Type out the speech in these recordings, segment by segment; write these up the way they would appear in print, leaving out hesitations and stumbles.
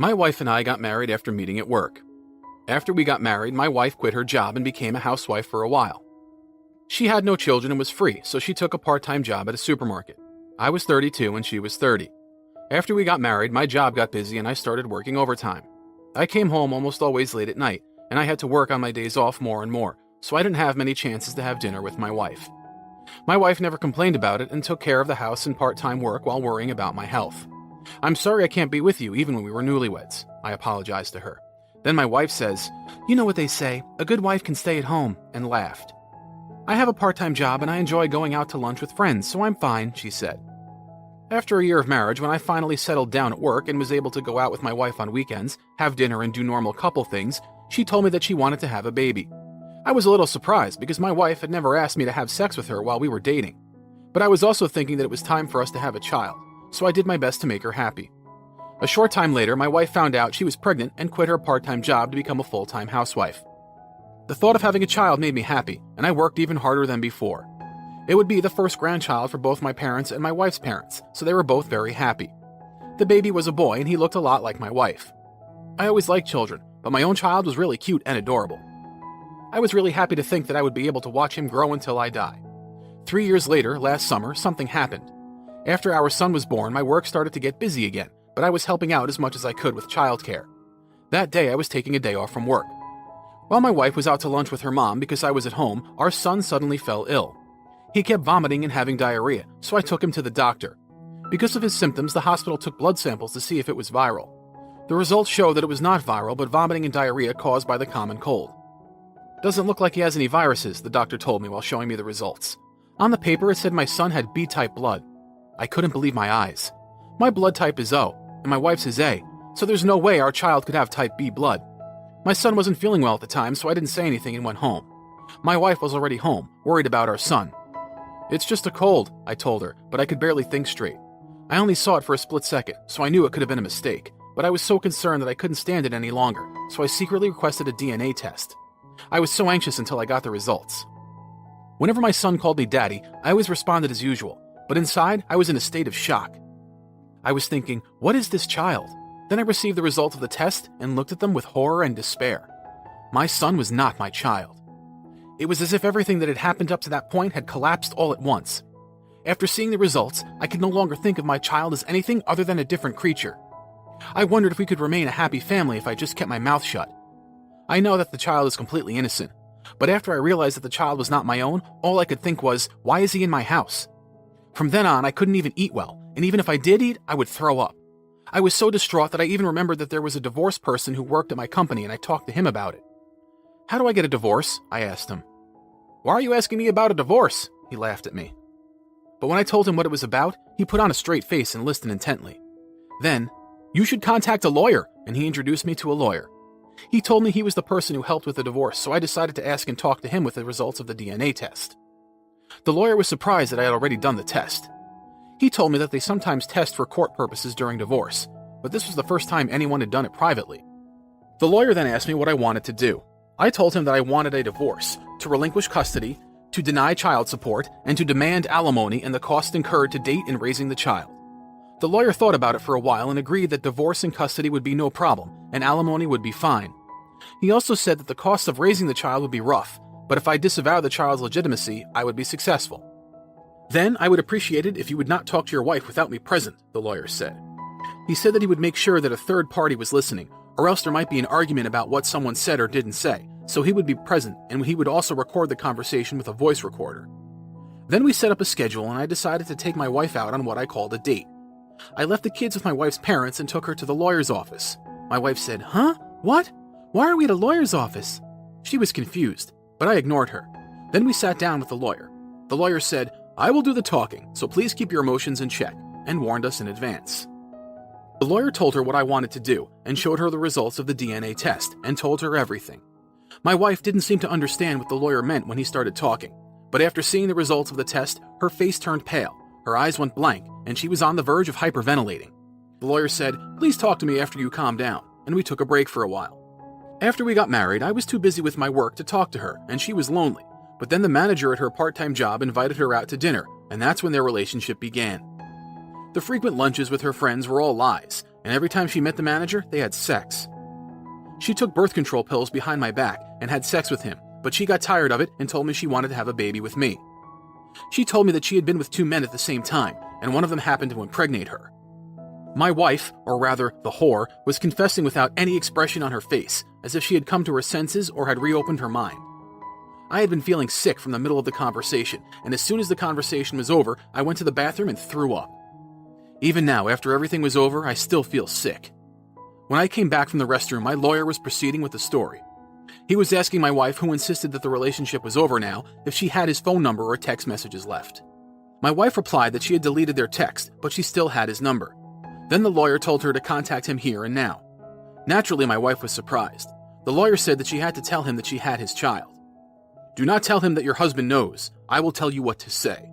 My wife and I got married after meeting at work. After we got married, my wife quit her job and became a housewife for a while. She had no children and was free, so she took a part-time job at a supermarket. I was 32 and she was 30. After we got married, my job got busy and I started working overtime. I came home almost always late at night, and I had to work on my days off more and more, so I didn't have many chances to have dinner with my wife. My wife never complained about it and took care of the house and part-time work while worrying about my health. "I'm sorry I can't be with you even when we were newlyweds," I apologized to her. Then my wife says, "You know what they say, a good wife can stay at home," and laughed. "I have a part-time job and I enjoy going out to lunch with friends, so I'm fine," she said. After a year of marriage, when I finally settled down at work and was able to go out with my wife on weekends, have dinner and do normal couple things, she told me that she wanted to have a baby. I was a little surprised because my wife had never asked me to have sex with her while we were dating. But I was also thinking that it was time for us to have a child, so I did my best to make her happy. A short time later, my wife found out she was pregnant and quit her part-time job to become a full-time housewife. The thought of having a child made me happy, and I worked even harder than before. It would be the first grandchild for both my parents and my wife's parents, so they were both very happy. The baby was a boy and he looked a lot like my wife. I always liked children, but my own child was really cute and adorable. I was really happy to think that I would be able to watch him grow until I die. 3 years later, last summer, something happened. After our son was born, my work started to get busy again, but I was helping out as much as I could with childcare. That day, I was taking a day off from work. While my wife was out to lunch with her mom because I was at home, our son suddenly fell ill. He kept vomiting and having diarrhea, so I took him to the doctor. Because of his symptoms, the hospital took blood samples to see if it was viral. The results showed that it was not viral, but vomiting and diarrhea caused by the common cold. "Doesn't look like he has any viruses," the doctor told me while showing me the results. On the paper, it said my son had B-type blood. I couldn't believe my eyes. My blood type is O, and my wife's is A, so there's no way our child could have type B blood. My son wasn't feeling well at the time, so I didn't say anything and went home. My wife was already home, worried about our son. "It's just a cold," I told her, but I could barely think straight. I only saw it for a split second, so I knew it could have been a mistake, but I was so concerned that I couldn't stand it any longer, so I secretly requested a DNA test. I was so anxious until I got the results. Whenever my son called me daddy, I always responded as usual, but inside, I was in a state of shock. I was thinking, what is this child? Then I received the results of the test and looked at them with horror and despair. My son was not my child. It was as if everything that had happened up to that point had collapsed all at once. After seeing the results, I could no longer think of my child as anything other than a different creature. I wondered if we could remain a happy family if I just kept my mouth shut. I know that the child is completely innocent, but after I realized that the child was not my own, all I could think was, why is he in my house? From then on, I couldn't even eat well, and even if I did eat, I would throw up. I was so distraught that I even remembered that there was a divorced person who worked at my company and I talked to him about it. "How do I get a divorce?" I asked him. "Why are you asking me about a divorce?" He laughed at me. But when I told him what it was about, he put on a straight face and listened intently. Then, "You should contact a lawyer," and he introduced me to a lawyer. He told me he was the person who helped with the divorce, so I decided to ask and talk to him with the results of the DNA test. The lawyer was surprised that I had already done the test. He told me that they sometimes test for court purposes during divorce, but this was the first time anyone had done it privately. The lawyer then asked me what I wanted to do. I told him that I wanted a divorce, to relinquish custody, to deny child support, and to demand alimony and the cost incurred to date in raising the child. The lawyer thought about it for a while and agreed that divorce and custody would be no problem, and alimony would be fine. He also said that the cost of raising the child would be rough, but if I disavowed the child's legitimacy, I would be successful. "Then I would appreciate it if you would not talk to your wife without me present," the lawyer said. He said that he would make sure that a third party was listening, or else there might be an argument about what someone said or didn't say, so he would be present and he would also record the conversation with a voice recorder. Then we set up a schedule and I decided to take my wife out on what I called a date. I left the kids with my wife's parents and took her to the lawyer's office. My wife said, "Huh? What? Why are we at a lawyer's office?" She was confused, but I ignored her. Then we sat down with the lawyer. The lawyer said, "I will do the talking, so please keep your emotions in check," and warned us in advance. The lawyer told her what I wanted to do and showed her the results of the DNA test and told her everything. My wife didn't seem to understand what the lawyer meant when he started talking, but after seeing the results of the test, her face turned pale, her eyes went blank, and she was on the verge of hyperventilating. The lawyer said, "Please talk to me after you calm down," and we took a break for a while. After we got married, I was too busy with my work to talk to her, and she was lonely, but then the manager at her part-time job invited her out to dinner, and that's when their relationship began. The frequent lunches with her friends were all lies. and every time she met the manager, they had sex. She took birth control pills behind my back and had sex with him, but she got tired of it and told me she wanted to have a baby with me. She told me that she had been with 2 men at the same time, and one of them happened to impregnate her. My wife, or rather the whore, was confessing without any expression on her face, as if she had come to her senses or had reopened her mind. I had been feeling sick from the middle of the conversation, and as soon as the conversation was over, I went to the bathroom and threw up. Even now, after everything was over, I still feel sick. When I came back from the restroom, my lawyer was proceeding with the story. He was asking my wife, who insisted that the relationship was over now, if she had his phone number or text messages left. My wife replied that she had deleted their text, but she still had his number. Then the lawyer told her to contact him here and now. Naturally, my wife was surprised. The lawyer said that she had to tell him that she had his child. "Do not tell him that your husband knows. I will tell you what to say."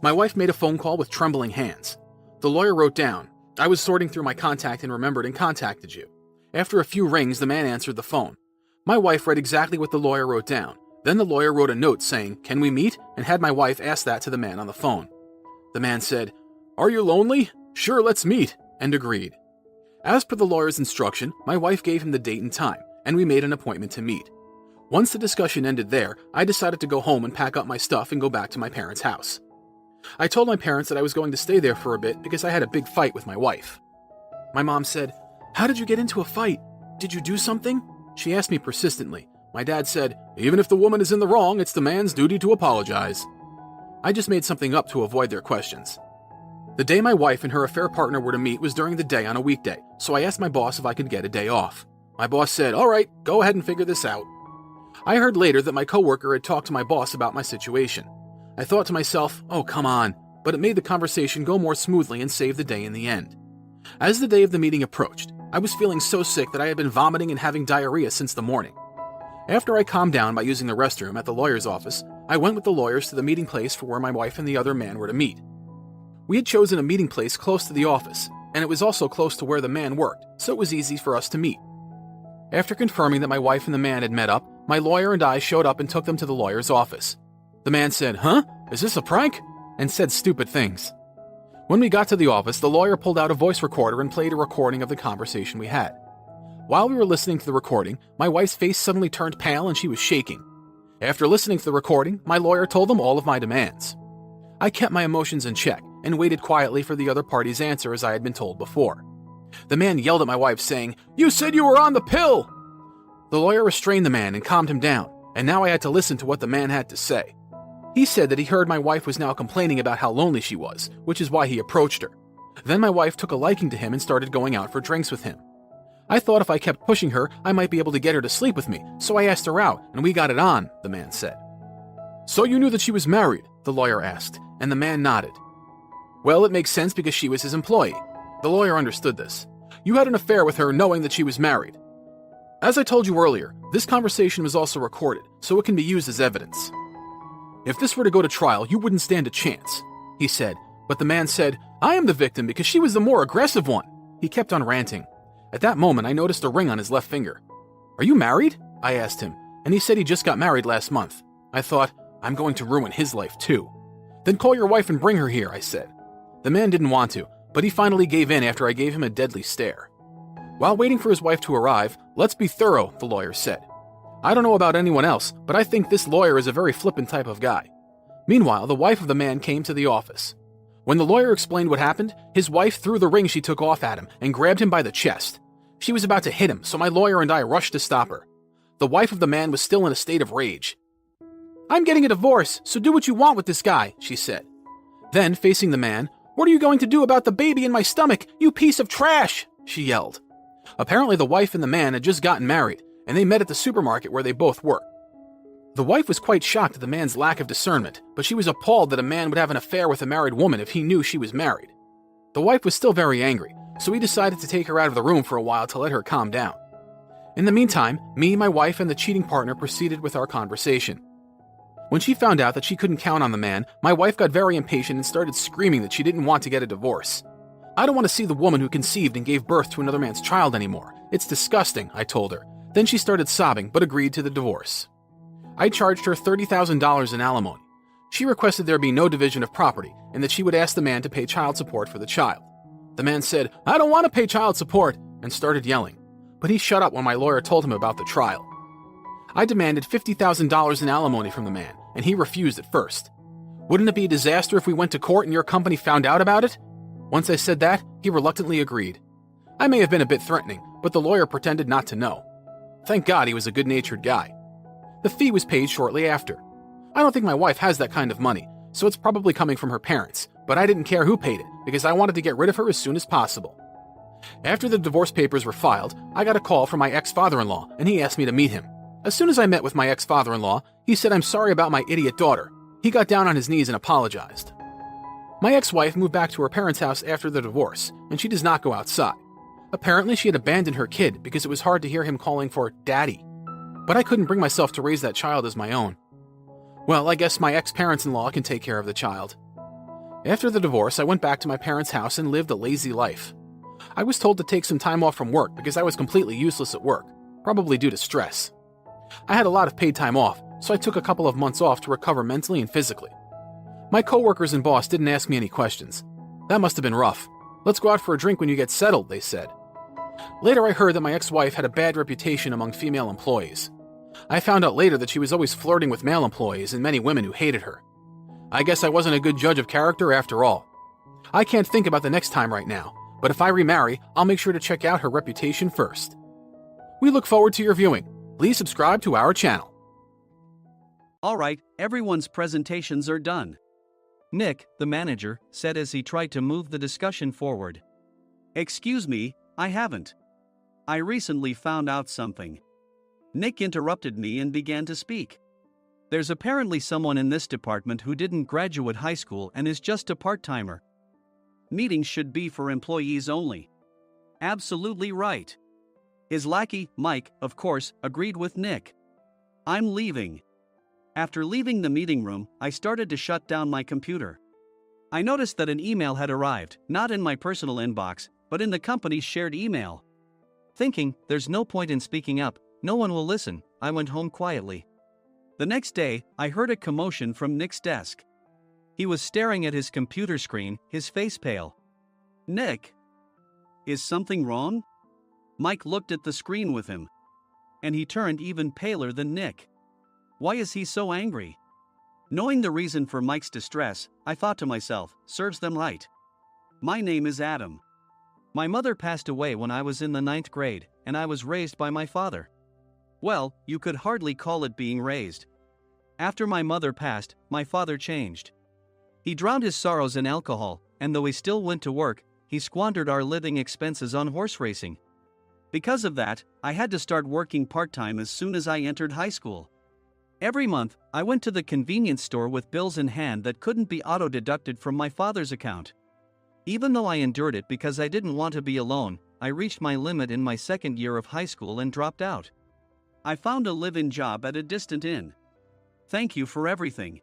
My wife made a phone call with trembling hands. The lawyer wrote down, "I was sorting through my contact and remembered and contacted you." After a few rings, the man answered the phone. My wife read exactly what the lawyer wrote down. Then the lawyer wrote a note saying, "Can we meet?" and had my wife ask that to the man on the phone. The man said, "Are you lonely? Sure, let's meet," and agreed. As per the lawyer's instruction, my wife gave him the date and time, and we made an appointment to meet. Once the discussion ended there, I decided to go home and pack up my stuff and go back to my parents' house. I told my parents that I was going to stay there for a bit because I had a big fight with my wife. My mom said, "How did you get into a fight? Did you do something?" She asked me persistently. My dad said, "Even if the woman is in the wrong, it's the man's duty to apologize." I just made something up to avoid their questions. The day my wife and her affair partner were to meet was during the day on a weekday, so I asked my boss if I could get a day off. My boss said, "All right, go ahead and figure this out." I heard later that my coworker had talked to my boss about my situation. I thought to myself, "Oh, come on," but it made the conversation go more smoothly and save the day in the end. As the day of the meeting approached, I was feeling so sick that I had been vomiting and having diarrhea since the morning. After I calmed down by using the restroom at the lawyer's office, I went with the lawyers to the meeting place for where my wife and the other man were to meet. We had chosen a meeting place close to the office, and it was also close to where the man worked, so it was easy for us to meet. After confirming that my wife and the man had met up, my lawyer and I showed up and took them to the lawyer's office. The man said, "Huh? Is this a prank?" and said stupid things. When we got to the office, the lawyer pulled out a voice recorder and played a recording of the conversation we had. While we were listening to the recording, my wife's face suddenly turned pale and she was shaking. After listening to the recording, my lawyer told them all of my demands. I kept my emotions in check and waited quietly for the other party's answer as I had been told before. The man yelled at my wife saying, "You said you were on the pill!" The lawyer restrained the man and calmed him down, and now I had to listen to what the man had to say. He said that he heard my wife was now complaining about how lonely she was, which is why he approached her. Then my wife took a liking to him and started going out for drinks with him. I thought if I kept pushing her, I might be able to get her to sleep with me, so I asked her out, and we got it on, the man said. "So you knew that she was married?" the lawyer asked, and the man nodded. "Well, it makes sense because she was his employee." The lawyer understood this. "You had an affair with her knowing that she was married." As I told you earlier, this conversation was also recorded, so it can be used as evidence. "If this were to go to trial, you wouldn't stand a chance," he said, but the man said, "I am the victim because she was the more aggressive one." He kept on ranting. At that moment, I noticed a ring on his left finger. "Are you married?" I asked him, and he said he just got married last month. I thought, I'm going to ruin his life too. "Then call your wife and bring her here," I said. The man didn't want to, but he finally gave in after I gave him a deadly stare. While waiting for his wife to arrive, "Let's be thorough," the lawyer said. I don't know about anyone else, but I think this lawyer is a very flippant type of guy. Meanwhile, the wife of the man came to the office. When the lawyer explained what happened, his wife threw the ring she took off at him and grabbed him by the chest. She was about to hit him, so my lawyer and I rushed to stop her. The wife of the man was still in a state of rage. "I'm getting a divorce, so do what you want with this guy," she said. Then, facing the man, "What are you going to do about the baby in my stomach, you piece of trash?" she yelled. Apparently, the wife and the man had just gotten married, and they met at the supermarket where they both worked. The wife was quite shocked at the man's lack of discernment, but she was appalled that a man would have an affair with a married woman if he knew she was married. The wife was still very angry, so we decided to take her out of the room for a while to let her calm down. In the meantime, me, my wife, and the cheating partner proceeded with our conversation. When she found out that she couldn't count on the man, my wife got very impatient and started screaming that she didn't want to get a divorce. "I don't want to see the woman who conceived and gave birth to another man's child anymore. It's disgusting," I told her. Then she started sobbing, but agreed to the divorce. I charged her $30,000 in alimony. She requested there be no division of property, and that she would ask the man to pay child support for the child. The man said, "I don't want to pay child support," and started yelling. But he shut up when my lawyer told him about the trial. I demanded $50,000 in alimony from the man, and he refused at first. "Wouldn't it be a disaster if we went to court and your company found out about it?" Once I said that, he reluctantly agreed. I may have been a bit threatening, but the lawyer pretended not to know. Thank God he was a good-natured guy. The fee was paid shortly after. I don't think my wife has that kind of money, so it's probably coming from her parents, but I didn't care who paid it because I wanted to get rid of her as soon as possible. After the divorce papers were filed, I got a call from my ex-father-in-law, and he asked me to meet him. As soon as I met with my ex-father-in-law, he said I'm sorry about my idiot daughter. He got down on his knees and apologized. My ex-wife moved back to her parents' house after the divorce, and she does not go outside. Apparently, she had abandoned her kid because it was hard to hear him calling for daddy. But I couldn't bring myself to raise that child as my own. Well, I guess my ex-parents-in-law can take care of the child. After the divorce, I went back to my parents' house and lived a lazy life. I was told to take some time off from work because I was completely useless at work, probably due to stress. I had a lot of paid time off, so I took a couple of months off to recover mentally and physically. My coworkers and boss didn't ask me any questions. That must have been rough. "Let's go out for a drink when you get settled," they said. Later, I heard that my ex-wife had a bad reputation among female employees. I found out later that she was always flirting with male employees and many women who hated her. I guess I wasn't a good judge of character after all. I can't think about the next time right now, but if I remarry, I'll make sure to check out her reputation first. We look forward to your viewing. Please subscribe to our channel. Alright, everyone's presentations are done. Nick, the manager, said as he tried to move the discussion forward. "Excuse me, I haven't. I recently found out something." Nick interrupted me and began to speak. "There's apparently someone in this department who didn't graduate high school and is just a part-timer. Meetings should be for employees only." Absolutely right. His lackey, Mike, of course, agreed with Nick. "I'm leaving." After leaving the meeting room, I started to shut down my computer. I noticed that an email had arrived, not in my personal inbox, but in the company's shared email. Thinking, there's no point in speaking up, no one will listen, I went home quietly. The next day, I heard a commotion from Nick's desk. He was staring at his computer screen, his face pale. "Nick, is something wrong?" Mike looked at the screen with him. And he turned even paler than Nick. Why is he so angry? Knowing the reason for Mike's distress, I thought to myself, serves them right. My name is Adam. My mother passed away when I was in the 9th grade, and I was raised by my father. Well, you could hardly call it being raised. After my mother passed, my father changed. He drowned his sorrows in alcohol, and though he still went to work, he squandered our living expenses on horse racing. Because of that, I had to start working part-time as soon as I entered high school. Every month, I went to the convenience store with bills in hand that couldn't be auto-deducted from my father's account. Even though I endured it because I didn't want to be alone, I reached my limit in my second year of high school and dropped out. I found a live-in job at a distant inn. Thank you for everything.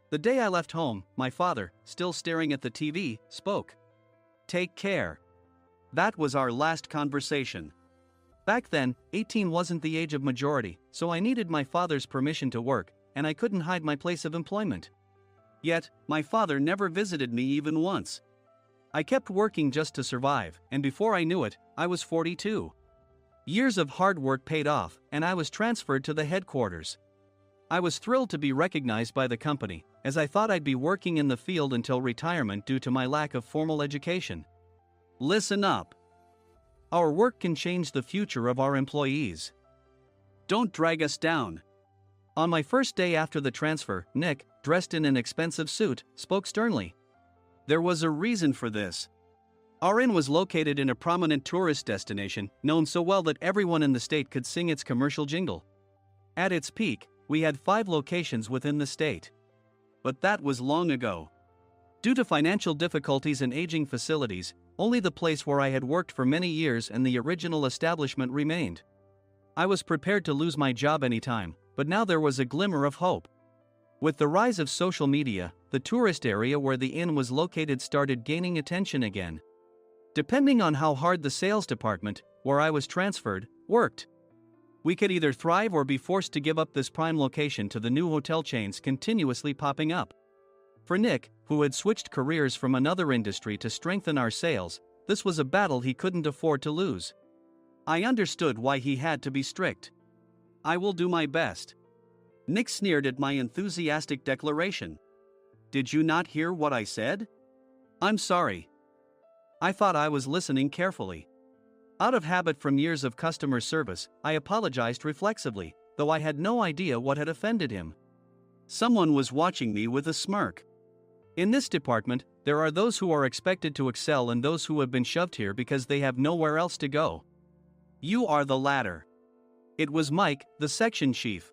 The day I left home, my father, still staring at the TV, spoke. Take care. That was our last conversation. Back then, 18 wasn't the age of majority, so I needed my father's permission to work, and I couldn't hide my place of employment. Yet, my father never visited me even once. I kept working just to survive, and before I knew it, I was 42. Years of hard work paid off, and I was transferred to the headquarters. I was thrilled to be recognized by the company, as I thought I'd be working in the field until retirement due to my lack of formal education. Listen up. Our work can change the future of our employees. Don't drag us down. On my first day after the transfer, Nick, dressed in an expensive suit, spoke sternly. There was a reason for this. Our inn was located in a prominent tourist destination, known so well that everyone in the state could sing its commercial jingle. At its peak, we had 5 locations within the state. But that was long ago. Due to financial difficulties and aging facilities, only the place where I had worked for many years and the original establishment remained. I was prepared to lose my job anytime, but now there was a glimmer of hope. With the rise of social media, the tourist area where the inn was located started gaining attention again. Depending on how hard the sales department, where I was transferred, worked, we could either thrive or be forced to give up this prime location to the new hotel chains continuously popping up. For Nick, who had switched careers from another industry to strengthen our sales, this was a battle he couldn't afford to lose. I understood why he had to be strict. I will do my best. Nick sneered at my enthusiastic declaration. Did you not hear what I said? I'm sorry. I thought I was listening carefully. Out of habit from years of customer service, I apologized reflexively, though I had no idea what had offended him. Someone was watching me with a smirk. In this department, there are those who are expected to excel and those who have been shoved here because they have nowhere else to go. You are the latter. It was Mike, the section chief.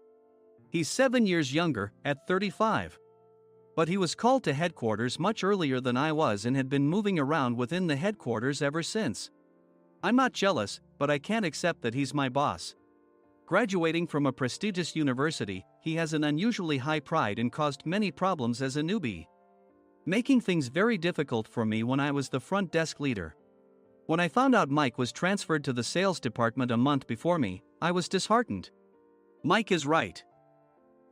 He's 7 years younger, at 35. But he was called to headquarters much earlier than I was and had been moving around within the headquarters ever since. I'm not jealous, but I can't accept that he's my boss. Graduating from a prestigious university, he has an unusually high pride and caused many problems as a newbie, making things very difficult for me when I was the front desk leader. When I found out Mike was transferred to the sales department a month before me, I was disheartened. Mike is right.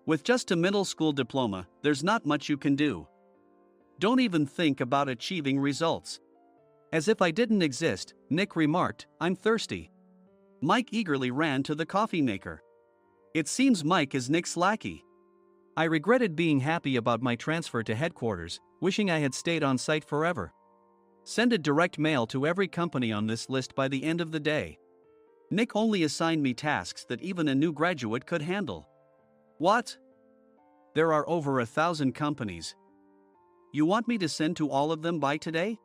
With just a middle school diploma, there's not much you can do. Don't even think about achieving results. As if I didn't exist, Nick remarked, I'm thirsty. Mike eagerly ran to the coffee maker. It seems Mike is Nick's lackey. I regretted being happy about my transfer to headquarters, wishing I had stayed on site forever. Send a direct mail to every company on this list by the end of the day. Nick only assigned me tasks that even a new graduate could handle. What? There are over 1,000 companies. You want me to send to all of them by today?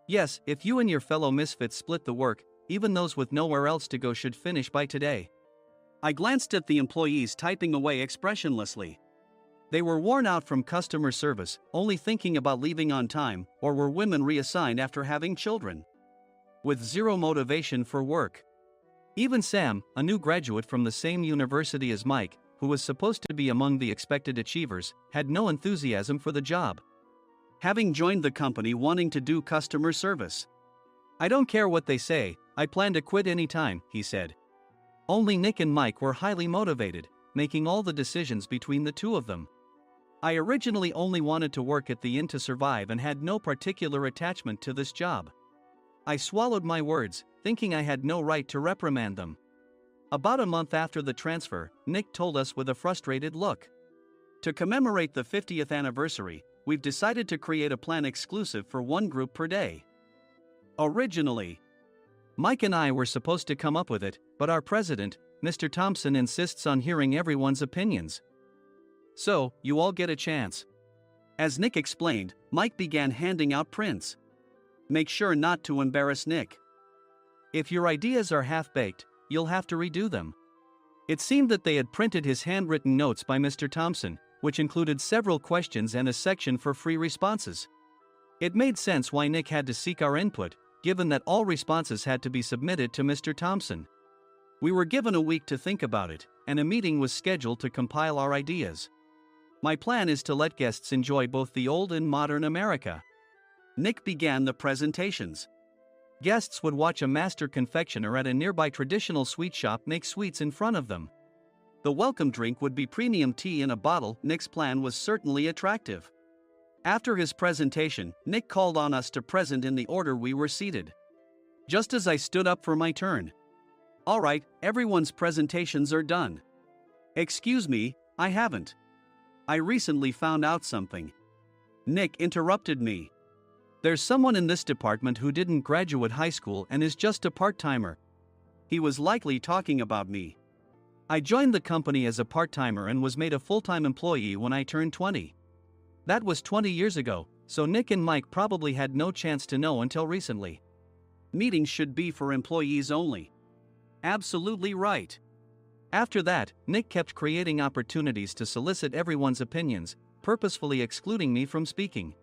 Yes, if you and your fellow misfits split the work, even those with nowhere else to go should finish by today. I glanced at the employees typing away expressionlessly. They were worn out from customer service, only thinking about leaving on time, or were women reassigned after having children, with zero motivation for work. Even Sam, a new graduate from the same university as Mike, who was supposed to be among the expected achievers, had no enthusiasm for the job, having joined the company wanting to do customer service. I don't care what they say, I plan to quit anytime, he said. Only Nick and Mike were highly motivated, making all the decisions between the two of them. I originally only wanted to work at the inn to survive and had no particular attachment to this job. I swallowed my words, thinking I had no right to reprimand them. About a month after the transfer, Nick told us with a frustrated look. To commemorate the 50th anniversary, we've decided to create a plan exclusive for one group per day. Originally, Mike and I were supposed to come up with it, but our president, Mr. Thompson, insists on hearing everyone's opinions. So, you all get a chance. As Nick explained, Mike began handing out prints. Make sure not to embarrass Nick. If your ideas are half-baked, you'll have to redo them. It seemed that they had printed his handwritten notes by Mr. Thompson, which included several questions and a section for free responses. It made sense why Nick had to seek our input, given that all responses had to be submitted to Mr. Thompson. We were given a week to think about it, and a meeting was scheduled to compile our ideas. My plan is to let guests enjoy both the old and modern America. Nick began the presentations. Guests would watch a master confectioner at a nearby traditional sweet shop make sweets in front of them. The welcome drink would be premium tea in a bottle. Nick's plan was certainly attractive. After his presentation, Nick called on us to present in the order we were seated. Just as I stood up for my turn. All right, everyone's presentations are done. Excuse me, I haven't. I recently found out something. Nick interrupted me. There's someone in this department who didn't graduate high school and is just a part-timer. He was likely talking about me. I joined the company as a part-timer and was made a full-time employee when I turned 20. That was 20 years ago, so Nick and Mike probably had no chance to know until recently. Meetings should be for employees only. Absolutely right. After that, Nick kept creating opportunities to solicit everyone's opinions, purposefully excluding me from speaking.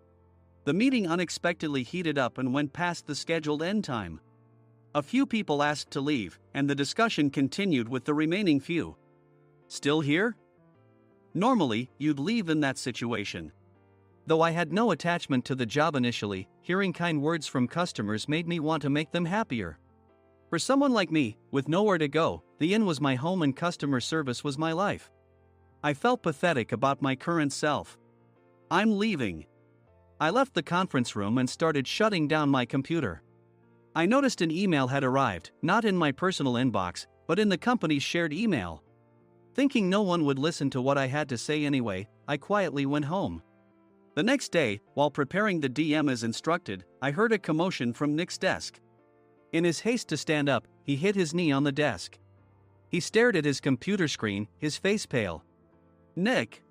The meeting unexpectedly heated up and went past the scheduled end time. A few people asked to leave, and the discussion continued with the remaining few. Still here? Normally, you'd leave in that situation. Though I had no attachment to the job initially, hearing kind words from customers made me want to make them happier. For someone like me, with nowhere to go, the inn was my home and customer service was my life. I felt pathetic about my current self. I'm leaving. I left the conference room and started shutting down my computer. I noticed an email had arrived, not in my personal inbox, but in the company's shared email. Thinking no one would listen to what I had to say anyway, I quietly went home. The next day, while preparing the DM as instructed, I heard a commotion from Nick's desk. In his haste to stand up, he hit his knee on the desk. He stared at his computer screen, his face pale. "Nick!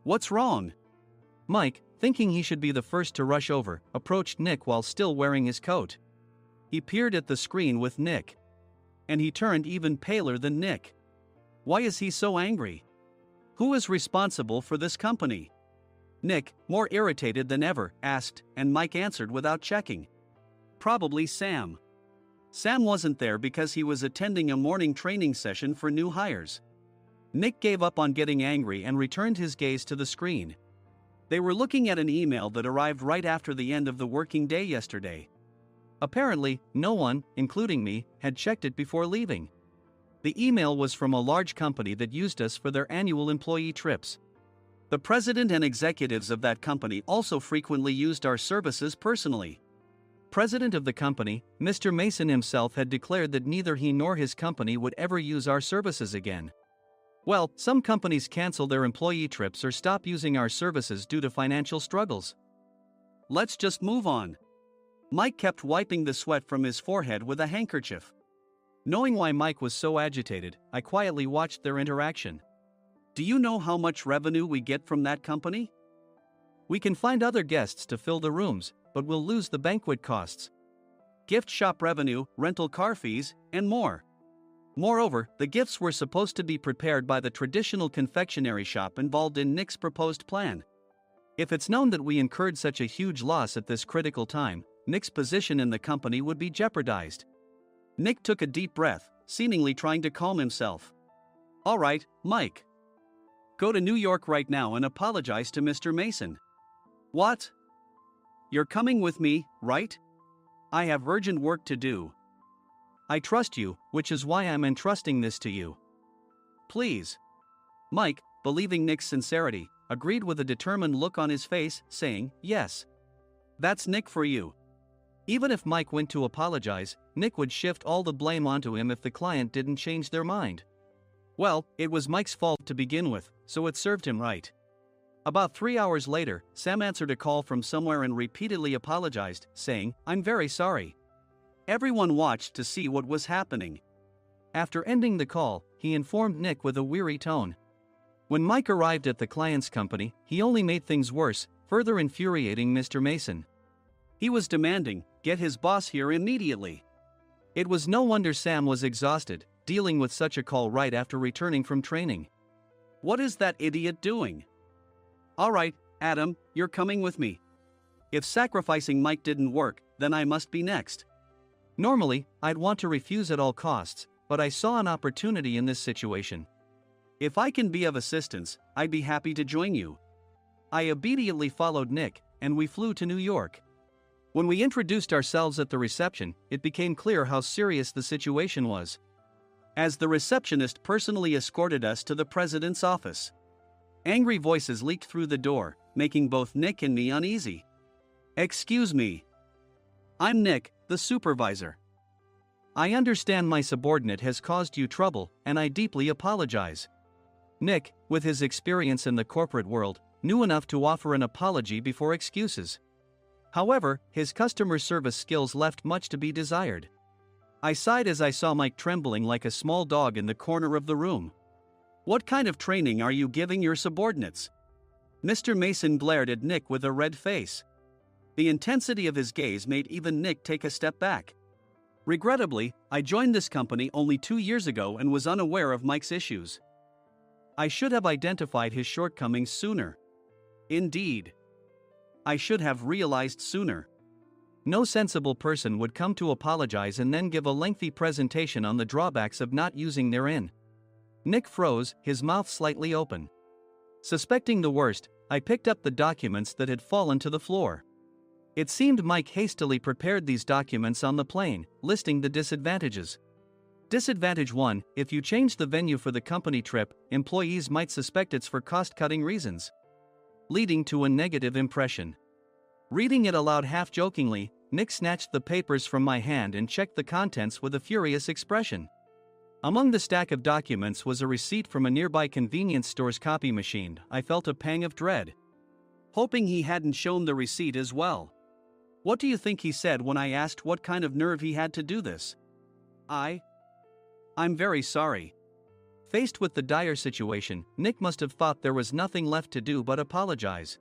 What's wrong?" Mike, thinking he should be the first to rush over, approached Nick while still wearing his coat. He peered at the screen with Nick. And he turned even paler than Nick. Why is he so angry? Who is responsible for this company? Nick, more irritated than ever, asked, and Mike answered without checking. Probably Sam. Sam wasn't there because he was attending a morning training session for new hires. Nick gave up on getting angry and returned his gaze to the screen. They were looking at an email that arrived right after the end of the working day yesterday. Apparently, no one, including me, had checked it before leaving. The email was from a large company that used us for their annual employee trips. The president and executives of that company also frequently used our services personally. President of the company, Mr. Mason himself, had declared that neither he nor his company would ever use our services again. Well, some companies cancel their employee trips or stop using our services due to financial struggles. Let's just move on. Mike kept wiping the sweat from his forehead with a handkerchief. Knowing why Mike was so agitated, I quietly watched their interaction. Do you know how much revenue we get from that company? We can find other guests to fill the rooms, but we'll lose the banquet costs, gift shop revenue, rental car fees, and more. Moreover, the gifts were supposed to be prepared by the traditional confectionery shop involved in Nick's proposed plan. If it's known that we incurred such a huge loss at this critical time, Nick's position in the company would be jeopardized. Nick took a deep breath, seemingly trying to calm himself. All right, Mike. Go to New York right now and apologize to Mr. Mason. What? You're coming with me, right? I have urgent work to do. I trust you, which is why I'm entrusting this to you. Please. Mike, believing Nick's sincerity, agreed with a determined look on his face, saying, yes. That's Nick for you. Even if Mike went to apologize, Nick would shift all the blame onto him if the client didn't change their mind. Well, it was Mike's fault to begin with, so it served him right. About 3 hours later, Sam answered a call from somewhere and repeatedly apologized, saying, I'm very sorry. Everyone watched to see what was happening. After ending the call, he informed Nick with a weary tone. When Mike arrived at the client's company, he only made things worse, further infuriating Mr. Mason. He was demanding, get his boss here immediately. It was no wonder Sam was exhausted, dealing with such a call right after returning from training. What is that idiot doing? All right, Adam, you're coming with me. If sacrificing Mike didn't work, then I must be next. Normally, I'd want to refuse at all costs, but I saw an opportunity in this situation. If I can be of assistance, I'd be happy to join you. I obediently followed Nick, and we flew to New York. When we introduced ourselves at the reception, it became clear how serious the situation was, as the receptionist personally escorted us to the president's office. Angry voices leaked through the door, making both Nick and me uneasy. Excuse me. I'm Nick, the supervisor. I understand my subordinate has caused you trouble, and I deeply apologize. Nick, with his experience in the corporate world, knew enough to offer an apology before excuses. However, his customer service skills left much to be desired. I sighed as I saw Mike trembling like a small dog in the corner of the room. What kind of training are you giving your subordinates? Mr. Mason glared at Nick with a red face. The intensity of his gaze made even Nick take a step back. Regrettably, I joined this company only 2 years ago and was unaware of Mike's issues. I should have identified his shortcomings sooner. Indeed. I should have realized sooner. No sensible person would come to apologize and then give a lengthy presentation on the drawbacks of not using their in. Nick froze, his mouth slightly open. Suspecting the worst, I picked up the documents that had fallen to the floor. It seemed Mike hastily prepared these documents on the plane, listing the disadvantages. Disadvantage 1: if you change the venue for the company trip, employees might suspect it's for cost-cutting reasons, leading to a negative impression. Reading it aloud half-jokingly, Nick snatched the papers from my hand and checked the contents with a furious expression. Among the stack of documents was a receipt from a nearby convenience store's copy machine. I felt a pang of dread, hoping he hadn't shown the receipt as well. What do you think he said when I asked what kind of nerve he had to do this? I'm very sorry. Faced with the dire situation, Nick must have thought there was nothing left to do but apologize.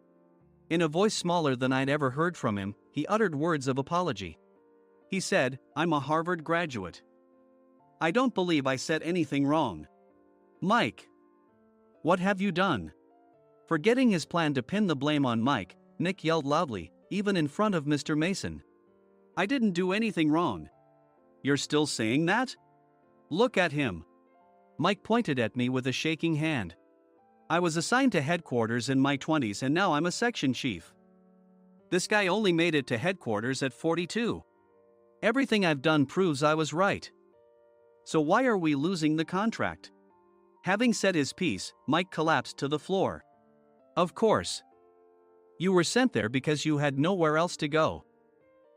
In a voice smaller than I'd ever heard from him, he uttered words of apology. He said, "I'm a Harvard graduate. I don't believe I said anything wrong." Mike! What have you done? Forgetting his plan to pin the blame on Mike, Nick yelled loudly, even in front of Mr. Mason. "I didn't do anything wrong." "You're still saying that? Look at him." Mike pointed at me with a shaking hand. "I was assigned to headquarters in my 20s and now I'm a section chief. This guy only made it to headquarters at 42. Everything I've done proves I was right. So why are we losing the contract?" Having said his piece, Mike collapsed to the floor. "Of course. You were sent there because you had nowhere else to go."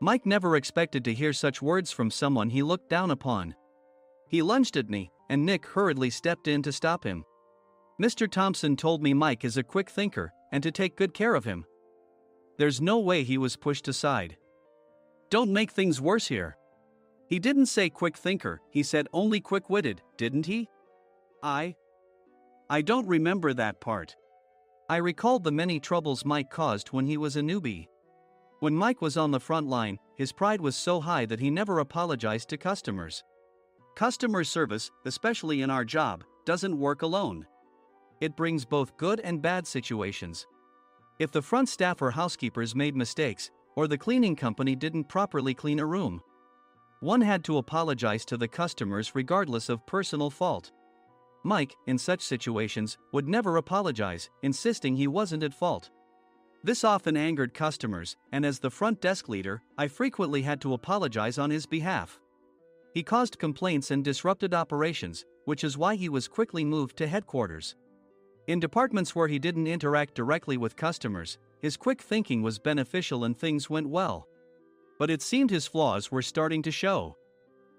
Mike never expected to hear such words from someone he looked down upon. He lunged at me, and Nick hurriedly stepped in to stop him. "Mr. Thompson told me Mike is a quick thinker, and to take good care of him." There's no way he was pushed aside. "Don't make things worse here." "He didn't say quick thinker, he said only quick-witted, didn't he?" I don't remember that part." I recalled the many troubles Mike caused when he was a newbie. When Mike was on the front line, his pride was so high that he never apologized to customers. Customer service, especially in our job, doesn't work alone. It brings both good and bad situations. If the front staff or housekeepers made mistakes, or the cleaning company didn't properly clean a room, one had to apologize to the customers regardless of personal fault. Mike, in such situations, would never apologize, insisting he wasn't at fault. This often angered customers, and as the front desk leader, I frequently had to apologize on his behalf. He caused complaints and disrupted operations, which is why he was quickly moved to headquarters. In departments where he didn't interact directly with customers, his quick thinking was beneficial and things went well. But it seemed his flaws were starting to show.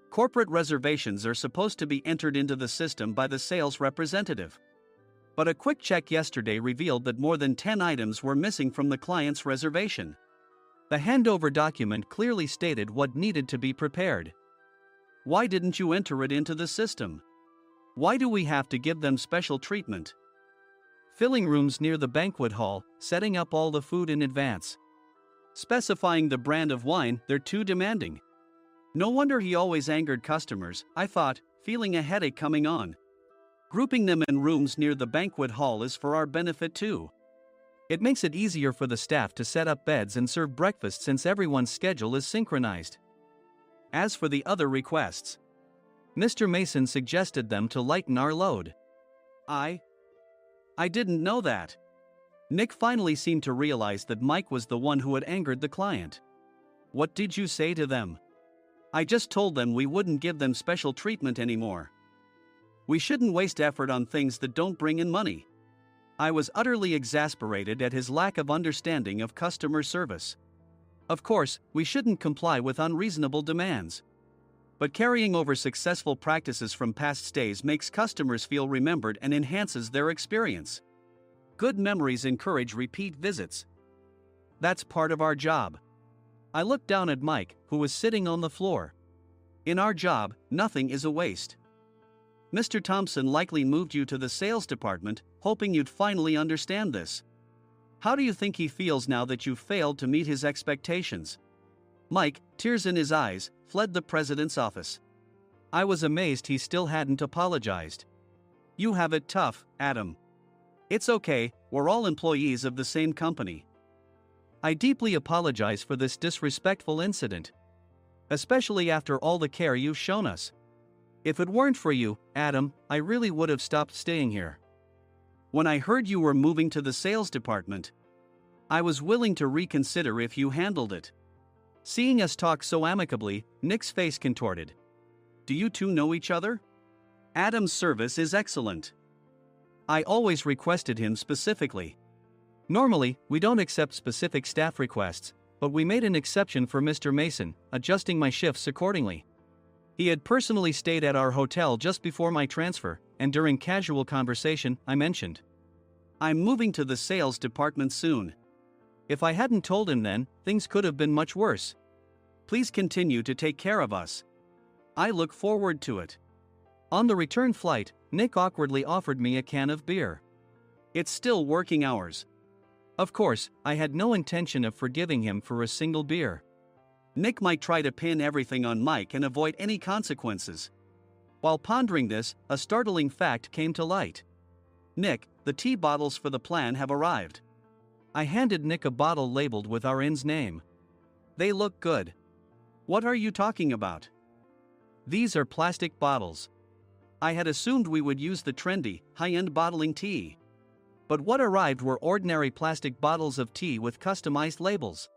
Corporate reservations are supposed to be entered into the system by the sales representative. But a quick check yesterday revealed that more than 10 items were missing from the client's reservation. The handover document clearly stated what needed to be prepared. Why didn't you enter it into the system? Why do we have to give them special treatment? Filling rooms near the banquet hall, setting up all the food in advance. Specifying the brand of wine, they're too demanding. No wonder he always angered customers, I thought, feeling a headache coming on. Grouping them in rooms near the banquet hall is for our benefit too. It makes it easier for the staff to set up beds and serve breakfast since everyone's schedule is synchronized. As for the other requests, Mr. Mason suggested them to lighten our load. I didn't know that. Nick finally seemed to realize that Mike was the one who had angered the client. What did you say to them? I just told them we wouldn't give them special treatment anymore. We shouldn't waste effort on things that don't bring in money. I was utterly exasperated at his lack of understanding of customer service. Of course, we shouldn't comply with unreasonable demands. But carrying over successful practices from past stays makes customers feel remembered and enhances their experience. Good memories encourage repeat visits. That's part of our job. I looked down at Mike, who was sitting on the floor. In our job, nothing is a waste. Mr. Thompson likely moved you to the sales department, hoping you'd finally understand this. How do you think he feels now that you've failed to meet his expectations? Mike, tears in his eyes, fled the president's office. I was amazed he still hadn't apologized. You have it tough, Adam. It's okay, we're all employees of the same company. I deeply apologize for this disrespectful incident. Especially after all the care you've shown us. If it weren't for you, Adam, I really would have stopped staying here. When I heard you were moving to the sales department, I was willing to reconsider if you handled it. Seeing us talk so amicably, Nick's face contorted. Do you two know each other? Adam's service is excellent. I always requested him specifically. Normally, we don't accept specific staff requests, but we made an exception for Mr. Mason, adjusting my shifts accordingly. He had personally stayed at our hotel just before my transfer, and during casual conversation, I mentioned, "I'm moving to the sales department soon." If I hadn't told him then, things could have been much worse. "Please continue to take care of us. I look forward to it." On the return flight, Nick awkwardly offered me a can of beer. It's still working hours. Of course, I had no intention of forgiving him for a single beer. Nick might try to pin everything on Mike and avoid any consequences. While pondering this, a startling fact came to light. "Nick, the tea bottles for the plan have arrived." I handed Nick a bottle labeled with our inn's name. "They look good." "What are you talking about?" "These are plastic bottles. I had assumed we would use the trendy, high-end bottling tea. But what arrived were ordinary plastic bottles of tea with customized labels.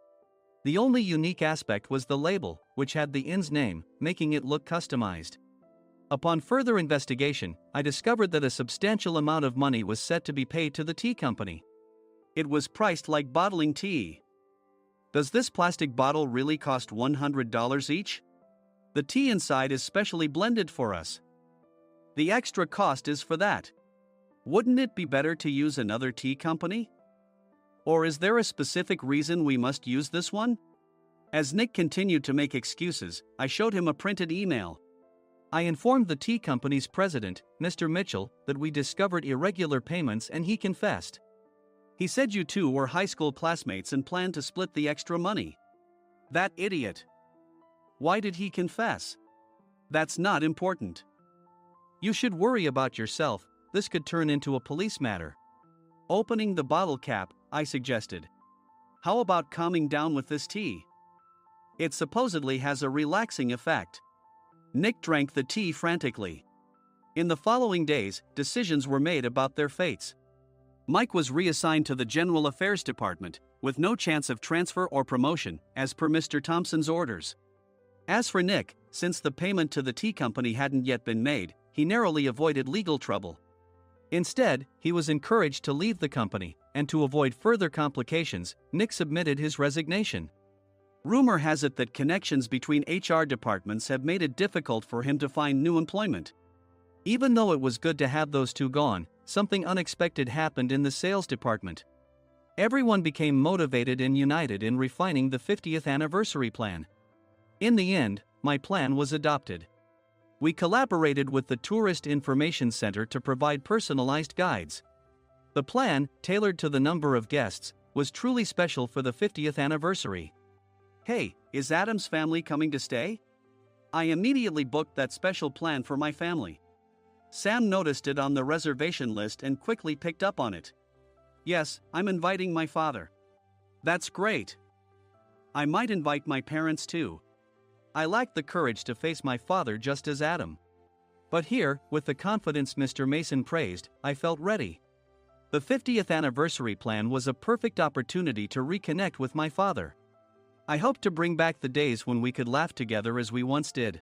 The only unique aspect was the label, which had the inn's name, making it look customized. Upon further investigation, I discovered that a substantial amount of money was set to be paid to the tea company. It was priced like bottling tea. Does this plastic bottle really cost $100 each? The tea inside is specially blended for us. The extra cost is for that. Wouldn't it be better to use another tea company? Or is there a specific reason we must use this one?" As Nick continued to make excuses, I showed him a printed email. I informed the tea company's president, Mr. Mitchell, that we discovered irregular payments and he confessed. He said you two were high school classmates and planned to split the extra money. That idiot. Why did he confess? That's not important. You should worry about yourself. This could turn into a police matter. Opening the bottle cap, I suggested. How about calming down with this tea? It supposedly has a relaxing effect. Nick drank the tea frantically. In the following days, decisions were made about their fates. Mike was reassigned to the General Affairs Department, with no chance of transfer or promotion, as per Mr. Thompson's orders. As for Nick, since the payment to the tea company hadn't yet been made, he narrowly avoided legal trouble. Instead, he was encouraged to leave the company, and to avoid further complications, Nick submitted his resignation. Rumor has it that connections between HR departments have made it difficult for him to find new employment. Even though it was good to have those two gone, something unexpected happened in the sales department. Everyone became motivated and united in refining the 50th anniversary plan. In the end, my plan was adopted. We collaborated with the Tourist Information Center to provide personalized guides. The plan, tailored to the number of guests, was truly special for the 50th anniversary. "Hey, is Adam's family coming to stay?" I immediately booked that special plan for my family. Sam noticed it on the reservation list and quickly picked up on it. "Yes, I'm inviting my father." "That's great. I might invite my parents too." I lacked the courage to face my father just as Adam. But here, with the confidence Mr. Mason praised, I felt ready. The 50th anniversary plan was a perfect opportunity to reconnect with my father. I hoped to bring back the days when we could laugh together as we once did.